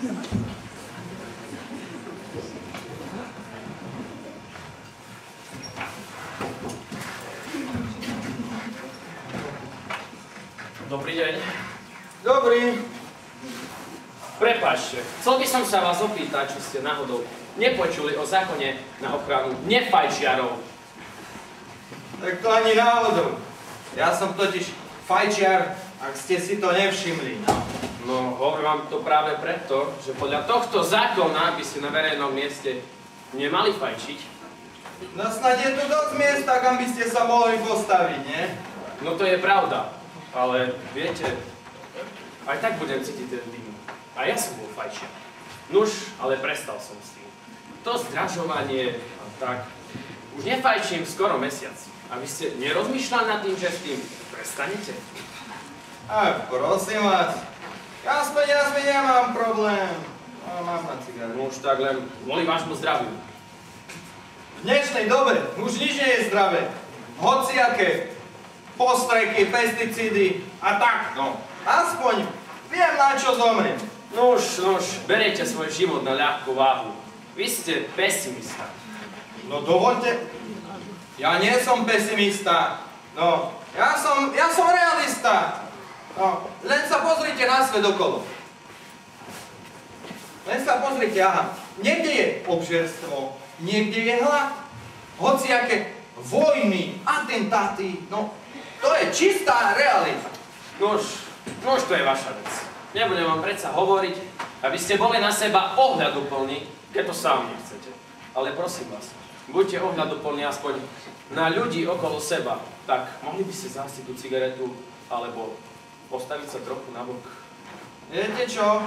Dobrý deň. Dobrý. Prepáčte, chcel by som sa vás opýtať, či ste náhodou nepočuli o zákone na ochranu nefajčiarov. Tak to ani náhodou. Ja som totiž fajčiar, ak ste si to nevšimli. No, hovorím vám to práve preto, že podľa tohto zákona by ste na verejnom mieste nemali fajčiť. No snad je tu dosť miesta, kam by ste sa mohli postaviť, nie? No to je pravda, ale viete, aj tak budem cítiť ten dym. A ja som bol fajčiar. Nuž, ale prestal som s tým. To zdražovanie a tak. Už nefajčím skoro mesiac. A vy ste nerozmýšľali nad tým, že s tým prestanete? Ach, prosím vás. Ja s peniazmi nemám problém. No, mám na cigaret. No už tak len kvôli vášmu zdraviu. V dnešnej dobe už nič nie je zdravé. Hociaké postreky, pesticídy a tak, no. Aspoň viem, na čo zomriem. Nuž, berejte svoj život na ľahkú váhu. Vy ste pesimista. No dovoľte. Ja nie som pesimista. No, ja som realista. No, len sa pozrite na svet okolo. Len sa pozrite, aha. Niekde je obžerstvo, niekde je hlad. Hociaké vojny, atentáty, no, to je čistá realita. Nuž, to je vaša vec. Nebudem vám predsa hovoriť, aby ste boli na seba ohľaduplní, keď to sám nechcete. Ale prosím vás, buďte ohľaduplní aspoň na ľudí okolo seba. Tak mohli by ste zásiť tú cigaretu, alebo postaviť sa trochu nabok. Viete čo?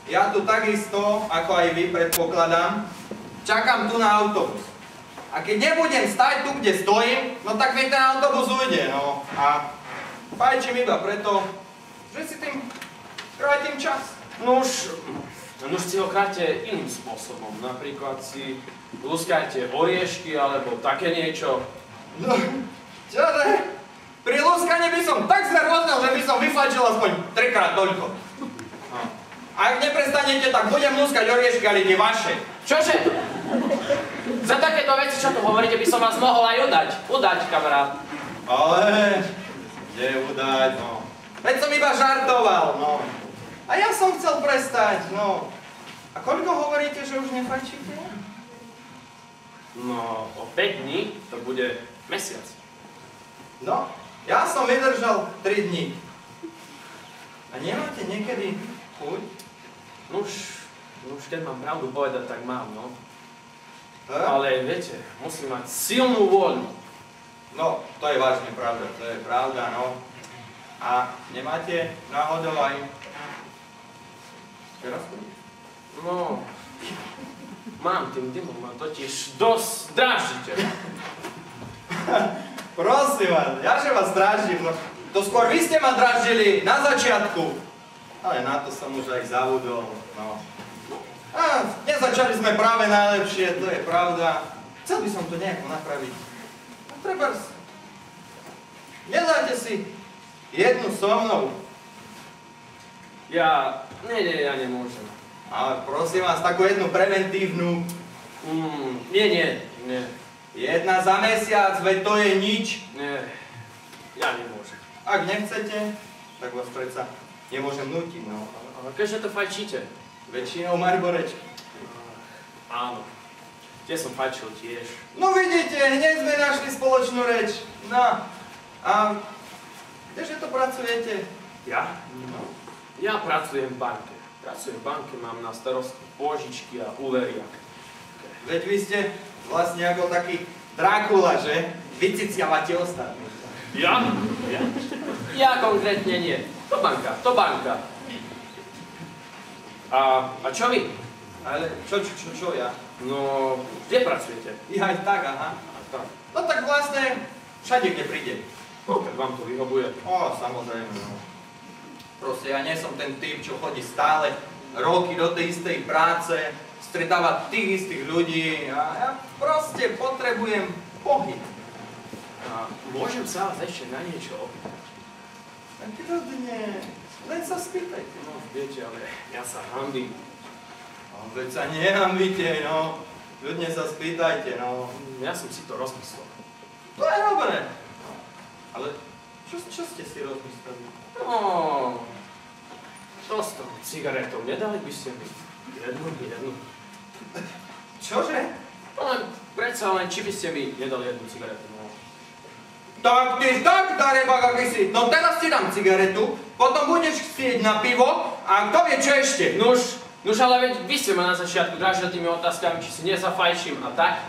Ja tu takisto, ako aj vy, predpokladám, čakám tu na autobus. A keď nebudem stať tu, kde stojím, no tak mi ten autobus ujde, no. A fajčím iba preto, že si tým krátim čas. Nuž si ho kráte iným spôsobom. Napríklad si luskajte oriešky, alebo také niečo. No, čože? Pri luskaní by som tak znervoznil, že by som vyfajčil aspoň 3-krát toľko. No. Ak neprestanete, tak budem luskať oriešky, ale tie vaše. Čože? Za takéto veci, čo tu hovoríte, by som vás mohol aj udať. Udať, kamarát. Ale, kde udať, no. Veď som iba žartoval, no. A ja som chcel prestať, no. A koľko hovoríte, že už nefajčíte? No, o 5 dní to bude mesiac. No, ja som vydržal 3 dní. A nemáte niekedy chuť? Nuž, keď mám pravdu povedať, tak mám, no. Ale viete, musím mať silnú vôľu. No, to je vážne pravda, to je pravda, no. A nemáte náhodou aj... Teraz chuť? No, mám tým dymom, ma totiž dosť dráždite. Prosím vás, jaže vás dráždim, no. To skôr vy ste ma dráždili na začiatku. Ale na to som už aj zavudol, no. A nezačali sme práve najlepšie, to je pravda. Chcel by som to nejako napraviť. No trebárs. Nedáte si jednu so mnou. Ja nemôžem. Ale prosím vás, takú jednu preventívnu. Nie. Jedna za mesiac, veď to je nič. Nie, ja nemôžem. Ak nechcete, tak vás predsa nemôžem nútiť, no. Ale keďže to fajčíte? Väčšinou Marborečky. Áno. Tie som fajčil tiež. No vidíte, hneď sme našli spoločnú reč. No, a kdeže to pracujete? Ja? No. Ja pracujem v banke. Mám na starosti pôžičky a úvery. Veď vy ste vlastne ako taký Drákula, že? Vyciciavate ostatných. Ja? Ja konkrétne nie. To banka. A čo vy? Ale čo ja? No, kde pracujete? Ja aj tak, aha. No tak vlastne všade, kde príde. No, tak vám to vyhovuje. Samozrejme, no. Proste ja nie som ten typ, čo chodí stále roky do tej istej práce, stretáva tých istých ľudí a ja proste potrebujem pohyb. A môžem sa vás ešte na niečo opýtať? Tak kľudne, len sa spýtajte. No, viete, ale ja sa hanbím. No, veď sa nehambíte, no. Ľudne sa spýtajte, no. Ja som si to rozmyslel. To je dobré. Ale čo ste si rozmysleli? No, to s tou cigaretou nedali by ste mi jednu. Čože? No len, predsa len, či by ste mi nedali jednu cigaretu, no. Tak ty tak, darebak, aký si. No teraz ti dám cigaretu, potom budeš chcieť na pivo a kto vie čo ešte. Nuž, ale veď vy ste ma na začiatku dražili tými otázkami, či si nezafajším a tak.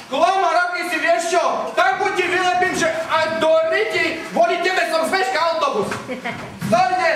Klamar, aký si, vieš čo? Takú ti vylepím, že aj do riti, kvôli tebe som zmeškal autobus. Stojte!